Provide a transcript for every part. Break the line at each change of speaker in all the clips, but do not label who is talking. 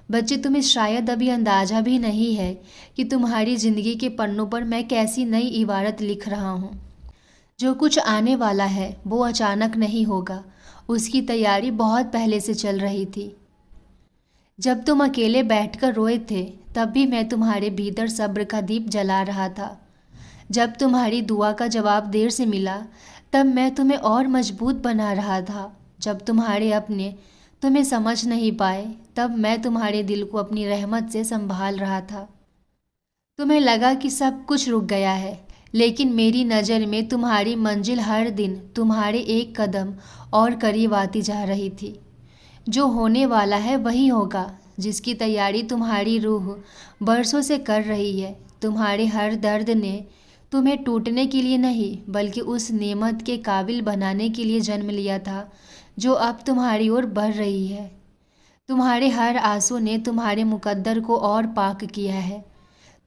बच्चे, तुम्हें शायद अभी अंदाज़ा भी नहीं है कि तुम्हारी ज़िंदगी के पन्नों पर मैं कैसी नई इबारत लिख रहा हूँ। जो कुछ आने वाला है वो अचानक नहीं होगा, उसकी तैयारी बहुत पहले से चल रही थी। जब तुम अकेले बैठकर रोए थे तब भी मैं तुम्हारे भीतर सब्र का दीप जला रहा था। जब तुम्हारी दुआ का जवाब देर से मिला तब मैं तुम्हें और मजबूत बना रहा था। जब तुम्हारे अपने तुम्हें समझ नहीं पाए तब मैं तुम्हारे दिल को अपनी रहमत से संभाल रहा था। तुम्हें लगा कि सब कुछ रुक गया है, लेकिन मेरी नज़र में तुम्हारी मंजिल हर दिन तुम्हारे एक कदम और करीब आती जा रही थी। जो होने वाला है वही होगा, जिसकी तैयारी तुम्हारी रूह बरसों से कर रही है। तुम्हारे हर दर्द ने तुम्हें टूटने के लिए नहीं बल्कि उस नेमत के काबिल बनाने के लिए जन्म लिया था जो अब तुम्हारी ओर बढ़ रही है। तुम्हारे हर आंसू ने तुम्हारे मुकद्दर को और पाक किया है।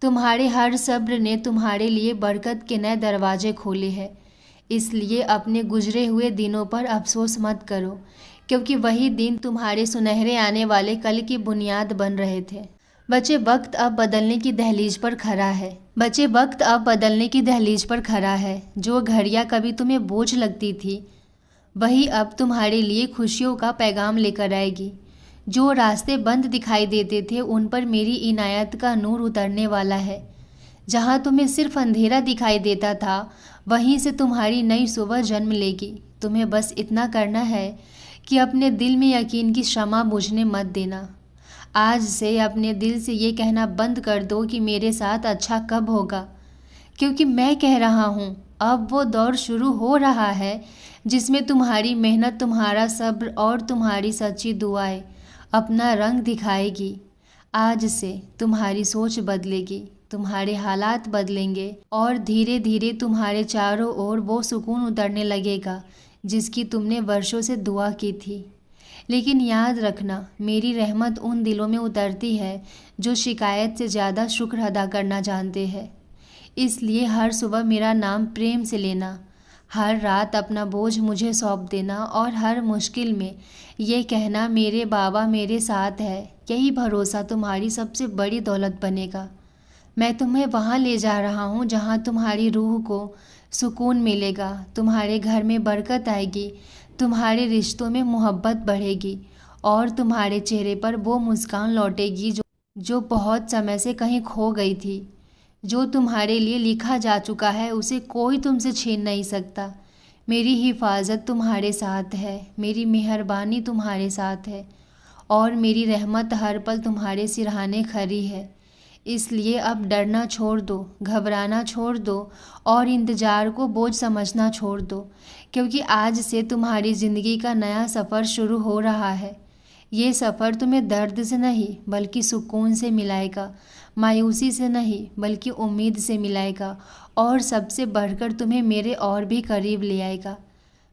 तुम्हारे हर सब्र ने तुम्हारे लिए बरकत के नए दरवाजे खोले हैं। इसलिए अपने गुजरे हुए दिनों पर अफसोस मत करो, क्योंकि वही दिन तुम्हारे सुनहरे आने वाले कल की बुनियाद बन रहे थे। बच्चे, वक्त अब बदलने की दहलीज पर खड़ा है। वक्त अब बदलने की दहलीज पर खड़ा है। जो घड़ियां कभी तुम्हें बोझ लगती थी वही अब तुम्हारे लिए खुशियों का पैगाम लेकर आएगी। जो रास्ते बंद दिखाई देते थे उन पर मेरी इनायत का नूर उतरने वाला है। जहाँ तुम्हें सिर्फ अंधेरा दिखाई देता था वहीं से तुम्हारी नई सुबह जन्म लेगी। तुम्हें बस इतना करना है कि अपने दिल में यकीन की शमा बुझने मत देना। आज से अपने दिल से ये कहना बंद कर दो कि मेरे साथ अच्छा कब होगा, क्योंकि मैं कह रहा हूँ अब वो दौर शुरू हो रहा है जिसमें तुम्हारी मेहनत, तुम्हारा सब्र और तुम्हारी सच्ची दुआएं अपना रंग दिखाएगी। आज से तुम्हारी सोच बदलेगी, तुम्हारे हालात बदलेंगे और धीरे धीरे तुम्हारे चारों ओर वो सुकून उतरने लगेगा जिसकी तुमने वर्षों से दुआ की थी। लेकिन याद रखना, मेरी रहमत उन दिलों में उतरती है जो शिकायत से ज़्यादा शुक्र अदा करना जानते हैं। इसलिए हर सुबह मेरा नाम प्रेम से लेना, हर रात अपना बोझ मुझे सौंप देना और हर मुश्किल में ये कहना मेरे बाबा मेरे साथ है। यही भरोसा तुम्हारी सबसे बड़ी दौलत बनेगा। मैं तुम्हें वहाँ ले जा रहा हूँ जहाँ तुम्हारी रूह को सुकून मिलेगा, तुम्हारे घर में बरकत आएगी, तुम्हारे रिश्तों में मोहब्बत बढ़ेगी और तुम्हारे चेहरे पर वो मुस्कान लौटेगी जो बहुत समय से कहीं खो गई थी। जो तुम्हारे लिए लिखा जा चुका है उसे कोई तुमसे छीन नहीं सकता। मेरी हिफाजत तुम्हारे साथ है, मेरी मेहरबानी तुम्हारे साथ है और मेरी रहमत हर पल तुम्हारे सिरहाने खड़ी है। इसलिए अब डरना छोड़ दो, घबराना छोड़ दो और इंतज़ार को बोझ समझना छोड़ दो, क्योंकि आज से तुम्हारी ज़िंदगी का नया सफ़र शुरू हो रहा है। ये सफ़र तुम्हें दर्द से नहीं बल्कि सुकून से मिलाएगा, मायूसी से नहीं बल्कि उम्मीद से मिलाएगा और सबसे बढ़कर तुम्हें मेरे और भी करीब ले आएगा।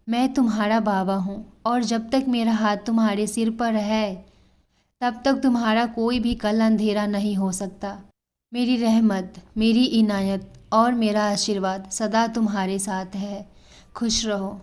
मैं तुम्हारा बाबा हूँ और जब तक मेरा हाथ तुम्हारे सिर पर है तब तक तुम्हारा कोई भी कल अंधेरा नहीं हो सकता। मेरी रहमत, मेरी इनायत और मेरा आशीर्वाद सदा तुम्हारे साथ है। खुश रहो।